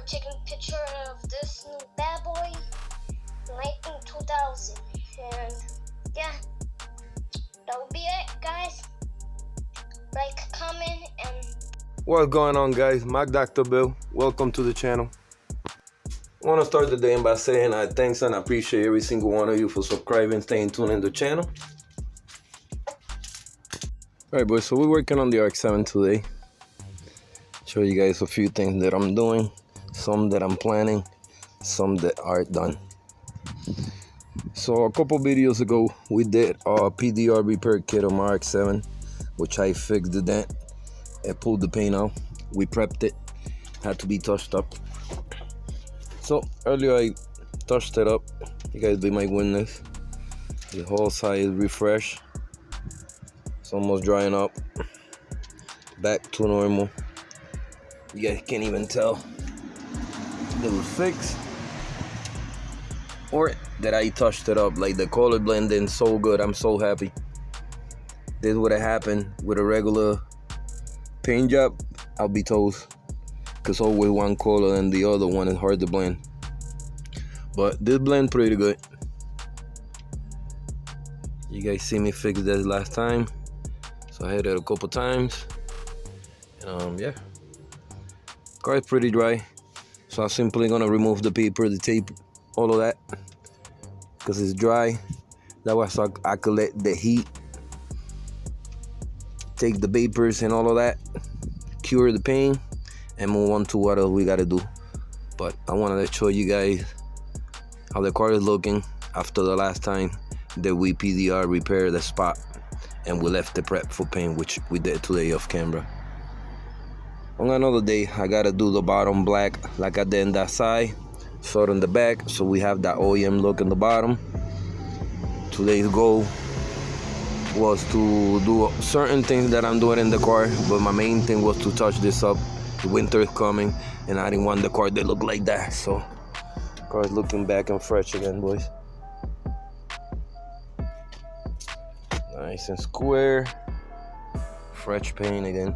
taking a picture of this new bad boy, 2000. And yeah, that will be it, guys. Like, comment, and what's going on, guys? Mac Dr. Bill. Welcome to the channel. I want to start the day by saying thanks and I appreciate every single one of you for subscribing, staying tuned in the channel. Alright, boys, so we're working on the Rx7 today. Show you guys a few things that I'm doing, some that I'm planning, some that are done. So a couple videos ago, we did a PDR repair kit on my Rx7, which I fixed the dent and pulled the paint out. We prepped it, had to be touched up. So earlier I touched it up. You guys be my witness. The whole side is refreshed. It's almost drying up. Back to normal. You guys can't even tell it was fixed or that I touched it up. Like, the color blending so good. I'm so happy. This would have happened with a regular paint job, I'll be toast, because always one color and the other one is hard to blend. But this blend pretty good. You guys see me fix this last time, so I hit it a couple times. And yeah, car is pretty dry, so I'm simply gonna remove the paper, the tape, all of that, because it's dry. That way so I could let the heat take the vapors and all of that, cure the paint, and move on to what else we gotta do. But I wanted to show you guys how the car is looking after the last time that we PDR repaired the spot and we left the prep for paint, which we did today off camera. On another day, I gotta do the bottom black like I did in that side, sort on the back, so we have that OEM look in the bottom. Today's goal was to do certain things that I'm doing in the car, but my main thing was to touch this up. The winter is coming and I didn't want the car to look like that, so the car is looking back and fresh again, boys. Nice and square, fresh paint again.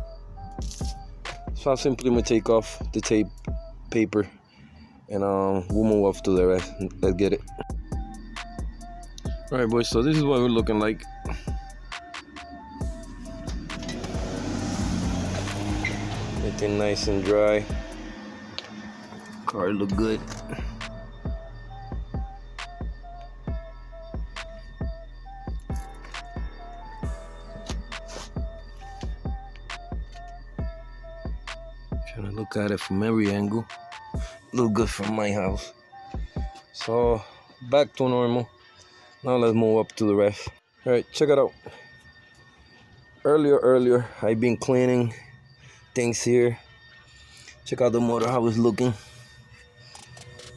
So I'm simply gonna take off the tape paper and we'll move off to the rest. Let's get it. Alright, boys, so this is what we're looking like. Everything nice and dry. Car look good. Trying to look at it from every angle. Look good from my house. So back to normal. Now let's move up to the rest. Alright, check it out. Earlier I've been cleaning things here. Check out the motor, how it's looking.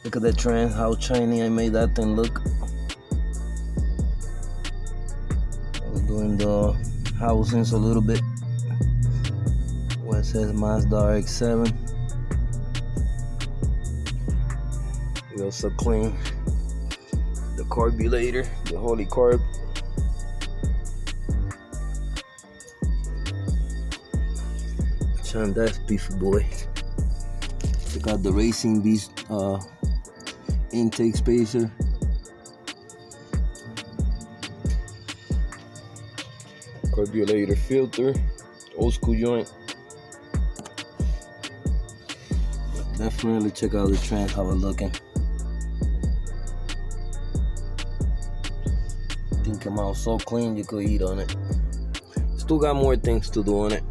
Look at that trans, how shiny I made that thing look. I was doing the housings a little bit where it says Mazda Rx7. We also clean the carburetor, the holy carb. And that's beefy boy. Check out the Racing Beast intake spacer. Carburetor filter, old school joint. Definitely check out the trans, how it's looking. Think come out so clean you could eat on it. Still got more things to do on it.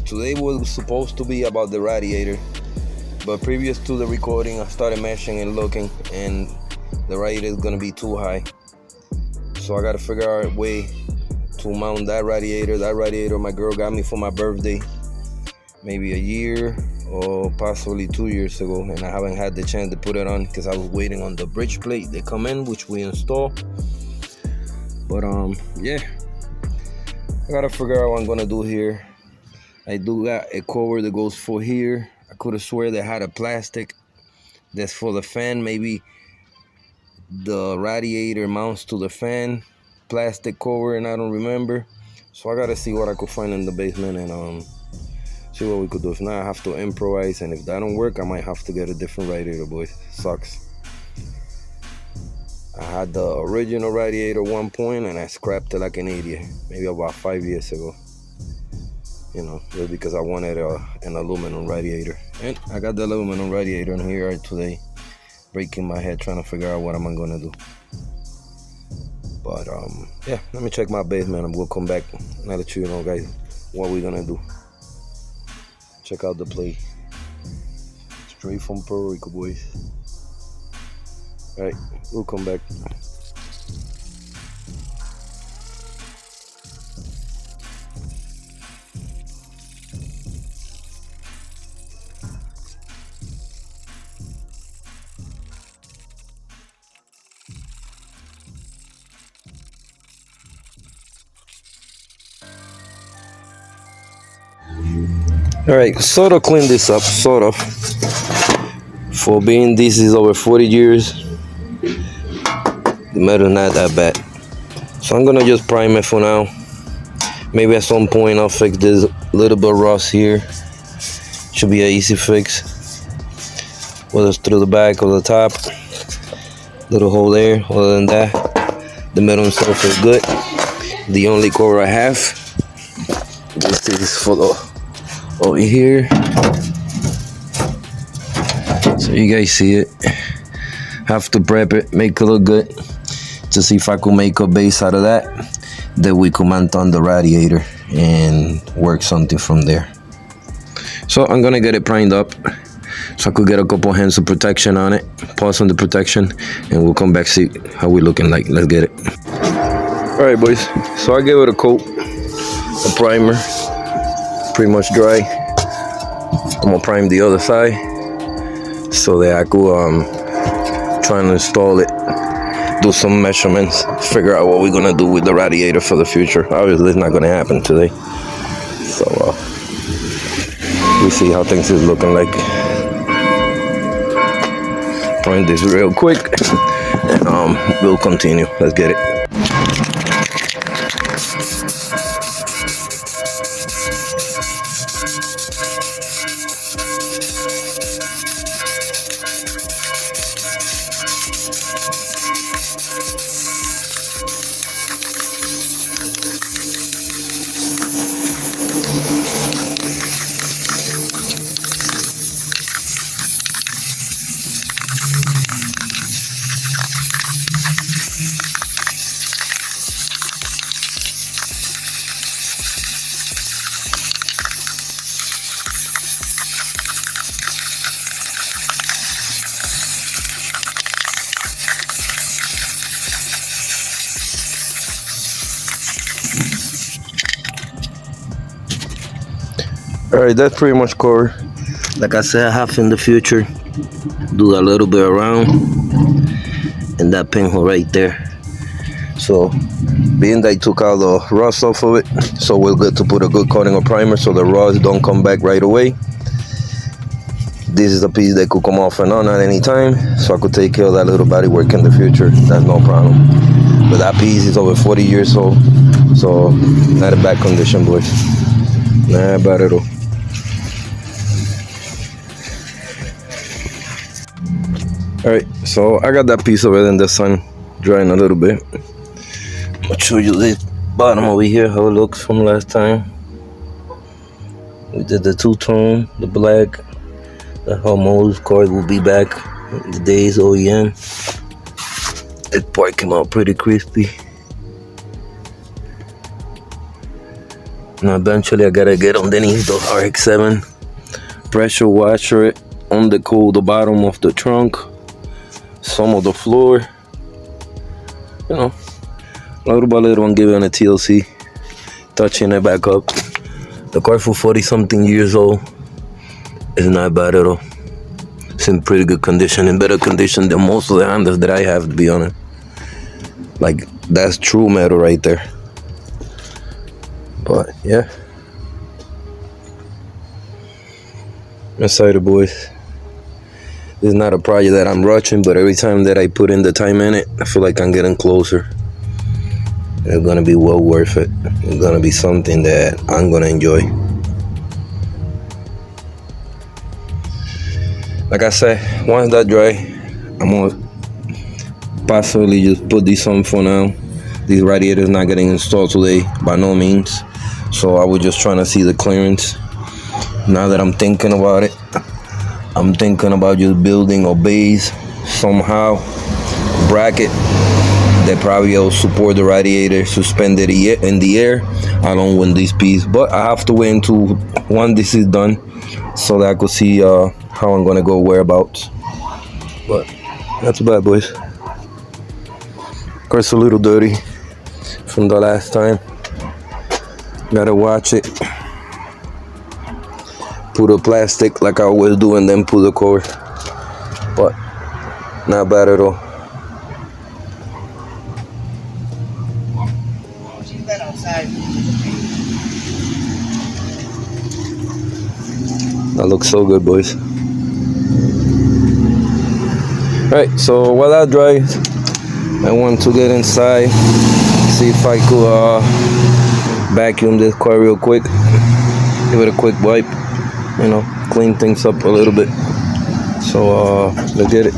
Today was supposed to be about the radiator, but previous to the recording I started meshing and looking, and the radiator is gonna be too high, so I gotta figure out a way to mount that radiator. That radiator my girl got me for my birthday maybe a year or possibly 2 years ago, and I haven't had the chance to put it on because I was waiting on the bridge plate they come in, which we install. But yeah, I gotta figure out what I'm gonna do here. I do got a cover that goes for here. I could have swear they had a plastic that's for the fan. Maybe the radiator mounts to the fan, plastic cover, and I don't remember. So I gotta see what I could find in the basement and See what we could do. If not, I have to improvise, and if that don't work, I might have to get a different radiator, boys. Sucks. I had the original radiator at one point, and I scrapped it like an idiot, maybe about 5 years ago. You know, just because I wanted an aluminum radiator. And I got the aluminum radiator in here today, breaking my head trying to figure out what am I gonna do. But yeah, let me check my basement and we'll come back and I'll let you know, guys, what we're gonna do. Check out the plate. Straight from Puerto Rico, boys. Alright, we'll come back. Alright, sort of clean this up, sort of. For being this is over 40 years, the metal not that bad. So I'm gonna just prime it for now. Maybe at some point I'll fix this little bit of rust here. Should be an easy fix. Whether it's through the back or the top. Little hole there. Other than that, the metal itself is good. The only cover I have, this is for the over here, so you guys see it. Have to prep it, make it look good, to see if I could make a base out of that we could mount on the radiator and work something from there. So I'm gonna get it primed up so I could get a couple hands of protection on it, pause on the protection, and we'll come back see how we looking like. Let's get it. All right, boys, so I gave it a coat, a primer, pretty much dry. I'm gonna prime the other side so that I could try and install it, do some measurements, figure out what we're gonna do with the radiator for the future. Obviously it's not gonna happen today, so we see how things is looking like. Prime this real quick and we'll continue. Let's get it. Alright, that's pretty much covered. Like I said, I have in the future do a little bit around and that pinhole right there. So being that I took out the rust off of it, so we're good to put a good coating of primer so the rust don't come back right away. This is a piece that could come off and on at any time, so I could take care of that little body work in the future. That's no problem. But that piece is over 40 years old, so not in bad condition, boys. Not bad at all. Alright, so I got that piece of it in the sun drying a little bit. I'll show you the bottom over here, how it looks from last time. We did the two-tone, the black. That's how most cars will be back in the days OEM. This part came out pretty crispy. Now eventually I gotta get underneath the Rx7. Pressure washer it on the bottom of the trunk. Some of the floor, you know, little by little I'm giving a TLC, touching it back up. The car for 40 something years old is not bad at all. It's in pretty good condition, in better condition than most of the Hondas that I have, to be honest. Like, that's true metal right there. But yeah, I'm excited, boys. This is not a project that I'm rushing, but every time that I put in the time in it, I feel like I'm getting closer. It's gonna be well worth it. It's gonna be something that I'm gonna enjoy. Like I said, once that dry, I'm gonna possibly just put these on for now. These radiators not getting installed today by no means, so I was just trying to see the clearance. Now that I'm thinking about it, I'm thinking about just building a base somehow, bracket that probably will support the radiator suspended in the air along with this piece. But I have to wait until when this is done so that I could see how I'm gonna go whereabouts. But not too bad, boys. Of course, a little dirty from the last time. Gotta watch it. Put a plastic like I always do, and then pull the cord. But not bad at all. That looks so good, boys. Right, so while that dries, I want to get inside, see if I could vacuum this car real quick. Give it a quick wipe, clean things up a little bit. So let's get it.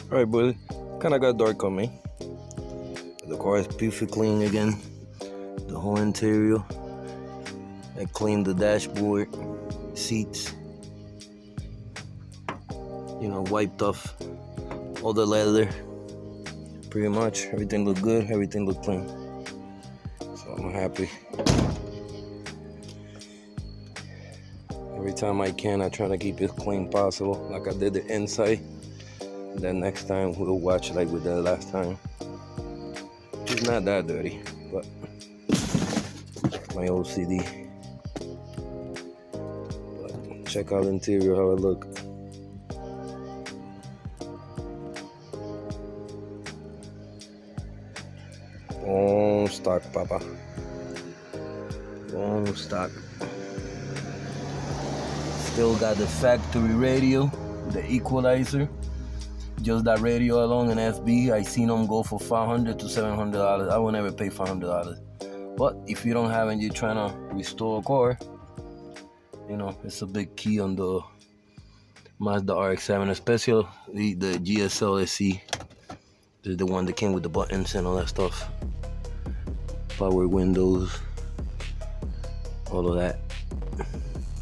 Alright, boys, kinda got dark on me. The car is beautifully clean again. The whole interior. I cleaned the dashboard, seats. Wiped off all the leather. Pretty much everything looked good, everything looked clean. So I'm happy. Every time I can, I try to keep it clean possible, like I did the inside. Then next time we'll watch like we did last time. It's not that dirty, but my OCD. But check out the interior, how it look. Bone stock, papa. Bone stock. Still got the factory radio, the equalizer. Just that radio alone in SB, I seen them go for $500 to $700. I will never pay $500. But if you don't have and you're trying to restore a car, you know, it's a big key on the Mazda Rx7, especially the GSL SE. This is the one that came with the buttons and all that stuff. Power windows, all of that.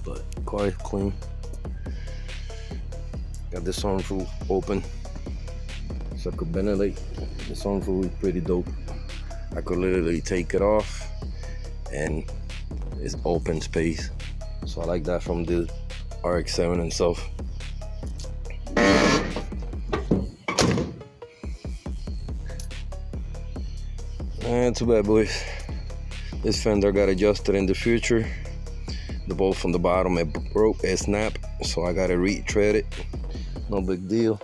But car is clean. Got the sunroof open, so I could ventilate. The sunroof is pretty dope. I could literally take it off and it's open space. So I like that from the RX7 itself. And too bad, boys. This fender got adjusted in the future. The bolt from the bottom, it broke, it snapped, so I gotta retread it. No big deal.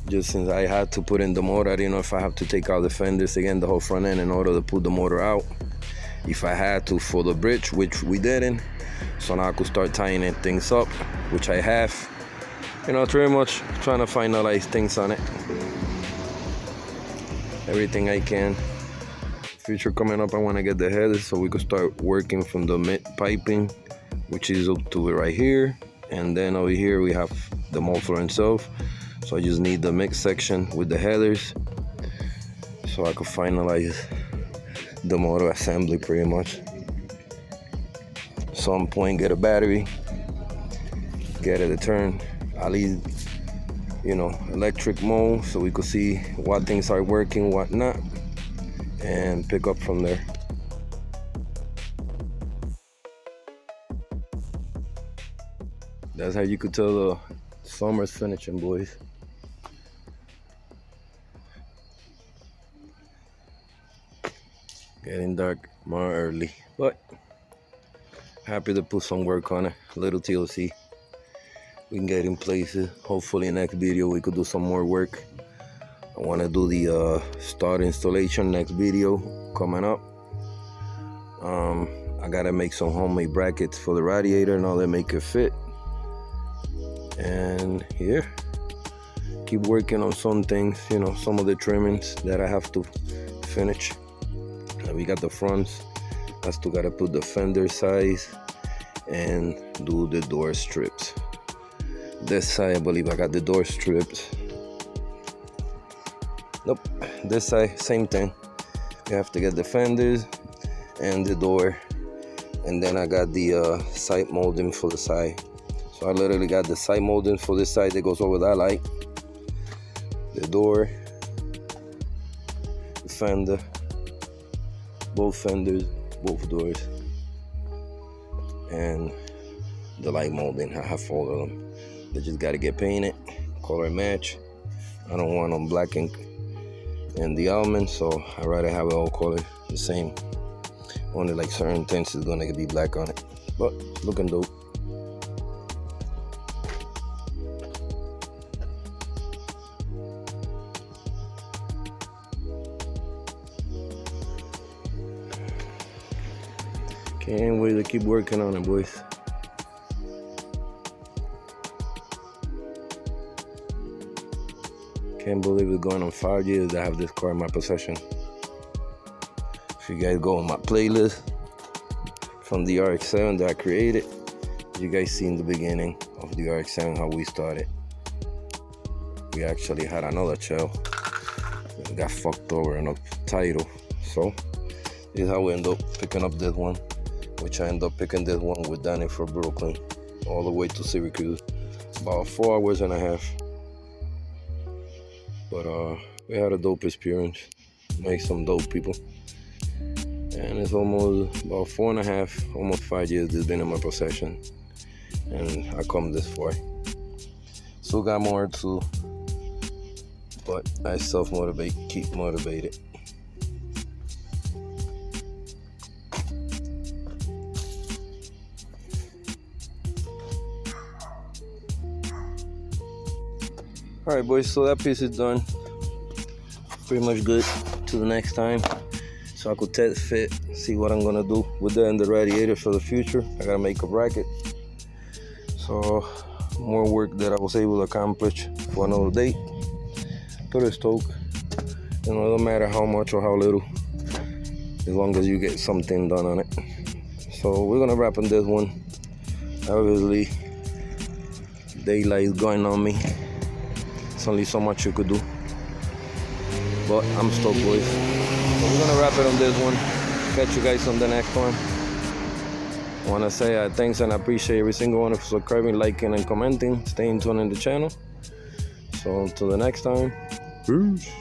Just since I had to put in the motor, I didn't know if I have to take out the fenders again, the whole front end, in order to put the motor out. If I had to for the bridge, which we didn't, so now I could start tying things up, which I have. You know, pretty much trying to finalize things on it. Everything I can. Future coming up, I want to get the headers so we could start working from the mid piping, which is up to right here, and then over here we have the muffler itself. So I just need the mix section with the headers so I could finalize the motor assembly pretty much. Some point, get a battery, get it to turn, at least, you know, electric mode, so we could see what things are working, what not, and pick up from there. That's how you could tell the summer's finishing, boys. Getting dark more early, but happy to put some work on it. A little TLC. We can get in places. Hopefully next video we could do some more work. I want to do the start installation next video coming up. I gotta make some homemade brackets for the radiator and all that, make it fit. And yeah, keep working on some things, you know, some of the trimmings that I have to finish. We got the fronts. I still gotta put the fender size and do the door strips. This side, I believe I got the door strips. Nope, this side, same thing. You have to get the fenders and the door, and then I got the side molding for the side. So I literally got the side molding for this side that goes over that light, the door, the fender, both fenders, both doors, and the light molding. I have all of them. They just gotta get painted, color match. I don't want them black and the almond, so I'd rather have it all color the same. Only like certain things is gonna be black on it, but looking dope. Can't wait to keep working on it, boys. Can't believe it's going on 5 years to have this car in my possession. If you guys go on my playlist from the RX7 that I created, you guys seen the beginning of the RX7, how we started. We actually had another shell. It got fucked over in a title. So this is how we end up picking up this one, which I end up picking this one with Danny from Brooklyn all the way to Syracuse. About 4 hours and a half. But we had a dope experience. Met some dope people. And it's almost about 4.5, almost 5 years it's been in my possession. And I come this far. Still got more to but I self-motivate, keep motivated. Alright boys, so that piece is done. Pretty much good to the next time. So I could test fit, see what I'm gonna do with that and the radiator for the future. I gotta make a bracket. So more work that I was able to accomplish for another day. Pretty stoked. You know, it don't matter how much or how little, as long as you get something done on it. So we're gonna wrap on this one. Obviously, daylight is going on me. It's only so much you could do. But I'm stoked, boys. So we're gonna wrap it on this one. Catch you guys on the next one. I wanna say thanks and I appreciate every single one of you subscribing, liking, and commenting. Staying tuned in the channel. So until the next time, peace.